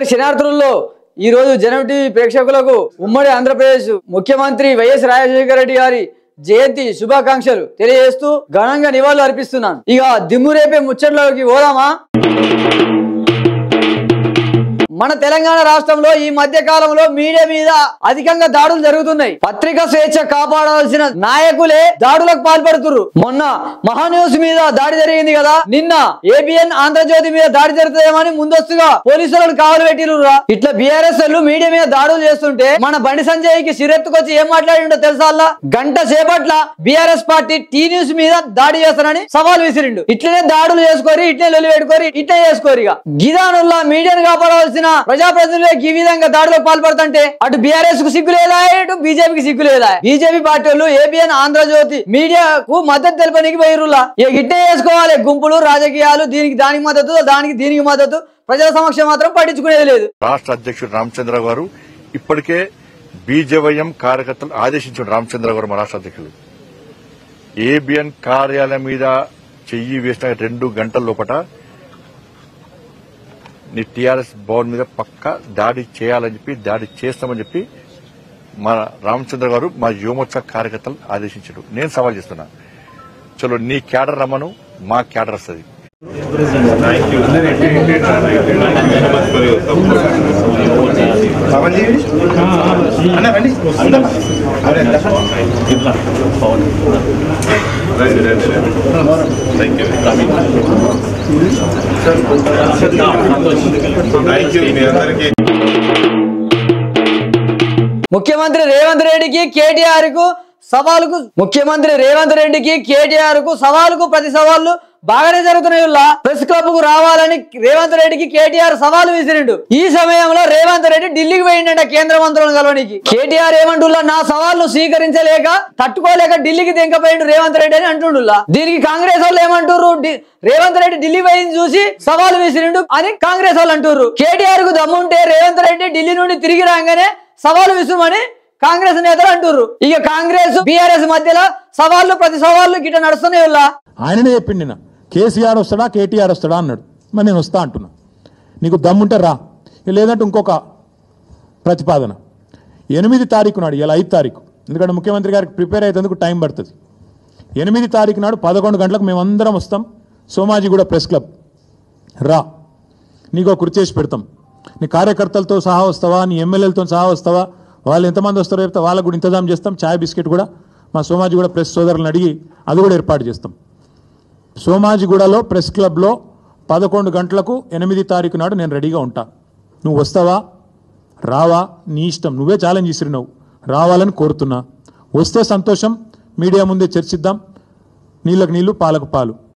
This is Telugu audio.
అందరి శనార్థులలో ఈ రోజు జనం టీవీ ప్రేక్షకులకు ఉమ్మడి ఆంధ్రప్రదేశ్ ముఖ్యమంత్రి వైఎస్ రాజశేఖర రెడ్డి గారి జయంతి శుభాకాంక్షలు తెలియజేస్తూ ఘనంగా నివాళులు అర్పిస్తున్నాను. ఇక దిమ్మురేపే ముచ్చట్లోకి పోదామా? మన తెలంగాణ రాష్ట్రంలో ఈ మధ్య కాలంలో మీడియా మీద అధికంగా దాడులు జరుగుతున్నాయి. పత్రికా స్వేచ్ఛ కాపాడాల్సిన నాయకులే దాడులకు పాల్పడుతున్నారు. మొన్న మహాన్యూస్ మీద దాడి జరిగింది కదా, నిన్న ఏబిఎన్ ఆంధ్రజ్యోతి మీద దాడి జరుగుతుందేమని ముందస్తుగా పోలీసులను కావలి పెట్టిరురా. ఇట్లా బీఆర్ఎస్ మీడియా మీద దాడులు చేస్తుంటే మన బండి సంజయ్ కి సిరెత్తుకొచ్చి ఏం మాట్లాడిండో తెలుసా? గంట సేపట్ల బీఆర్ఎస్ పార్టీ టీ న్యూస్ మీద దాడి చేస్తానని సవాల్ విసిరిండు. ఇట్లనే దాడులు చేసుకోరి, ఇట్లనే లొల్లి పెట్టుకోరి, ఇట్లే చేసుకోరి. గిదానుల్లా మీడియాను కాపాడవలసిన ప్రజాప్రతినిధులు ఈ విధంగా దాడులకు పాల్పడుతుంటే అటు బీఆర్ఎస్ కు సిగ్గు లేదా, ఇటు బీజేపీకి సిగ్గు లేదా? బీజేపీ పార్టీ వాళ్ళు ఏబిఎన్ ఆంధ్రజ్యోతి మీడియాకు మద్దతు తెలపనికి పోయిరులా. ఇట్టే చేసుకోవాలి గుంపులు రాజకీయాలు, దీనికి దానికి మద్దతు, దానికి దీనికి మద్దతు. ప్రజల సమక్షం మాత్రం పట్టించుకునేది లేదు. రాష్ట్ర అధ్యక్షుడు రామచంద్ర గారు ఇప్పటికే బీజేవైఎం కార్యకర్తలు ఆదేశించారు. రామచంద్ర గారు మా రాష్ట్ర అధ్యక్షులు ఏబిఎన్ కార్యాలయం మీద చెయ్యి వేసిన 2 గంటల లోపల నీ టీఆర్ఎస్ భవన్ మీద పక్క దాడి చేయాలని చెప్పి, దాడి చేస్తామని చెప్పి మన రామచంద్ర గారు మా యువమోర్చా కార్యకర్తలు ఆదేశించారు. నేను సవాల్ చేస్తున్నా, చలో నీ క్యాడర్ రమ్మను, మా క్యాడర్ వస్తుంది. ముఖ్యమంత్రి రేవంత్ రెడ్డికి కేటీఆర్ కు సవాలుకు సవాలుకు ప్రతి సవాళ్లు బాగానే జరుగుతున్నాయి. ప్రెస్ క్లబ్ కు రావాలని రేవంత్ రెడ్డికి కేటీఆర్ సవాలు విసిరిండు. ఈ సమయంలో రేవంత్ రెడ్డి ఢిల్లీకి పోయిండ కేంద్ర మంత్రులను కలవడానికి. కేటీఆర్ ఏమంటున్నా, నా సవాల్ను స్వీకరించలేక తట్టుకోలేక ఢిల్లీకి దింకపోయిండు రేవంత్ రెడ్డి అని అంటుండులా. దీనికి కాంగ్రెస్ వాళ్ళు ఏమంటారు, రేవంత్ రెడ్డి ఢిల్లీ పోయింది చూసి సవాలు విసిరిండు అని కాంగ్రెస్ వాళ్ళు అంటారు. కేటీఆర్ కు దమ్ముంటే రేవంత్ రెడ్డి ఢిల్లీ నుండి తిరిగి రాగానే సవాలు విసుమని కాంగ్రెస్ నేతలు అంటారు. ఇక కాంగ్రెస్ బీఆర్ఎస్ మధ్యలో సవాళ్లు ప్రతి సవాళ్లు గిట్ట నడుస్తున్నాయి. ఆయననే చెప్పిండి, కేసీఆర్ వస్తాడా కేటీఆర్ వస్తాడా అన్నాడు. మరి నేను వస్తా అంటున్నా, నీకు దమ్ముంటే రా, లేదంటే ఇంకొక ప్రతిపాదన 8 తారీఖు నాడు, ఇలా 5 తారీఖు, ఎందుకంటే ముఖ్యమంత్రి గారికి ప్రిపేర్ అయ్యేందుకు టైం పడుతుంది. 8 తారీఖు నాడు 11 గంటలకు మేమందరం వస్తాం. సోమాజిగూడ ప్రెస్ క్లబ్ రా, నీకు కుర్చీ చేసి పెడతాం. నీ కార్యకర్తలతో సహా వస్తావా, నీ ఎమ్మెల్యేలతో సహా వస్తావా, వాళ్ళు ఎంతమంది వస్తారో చెప్తే వాళ్ళకు కూడా ఇంతజాం చేస్తాం. ఛాయ్ బిస్కెట్ కూడా మా సోమాజిగూడ ప్రెస్ సోదరులను అడిగి అది కూడా ఏర్పాటు చేస్తాం. సోమాజిగూడలో ప్రెస్ క్లబ్లో 11 గంటలకు 8 తారీఖు నాడు నేను రెడీగా ఉంటా. నువ్వు వస్తావా రావా నీ ఇష్టం, నువ్వే ఛాలెంజ్ ఇసిరినావు, రావాలని కోరుతున్నా. వస్తే సంతోషం, మీడియా ముందే చర్చిద్దాం. నీళ్ళకు నీళ్లు పాలకు పాలు.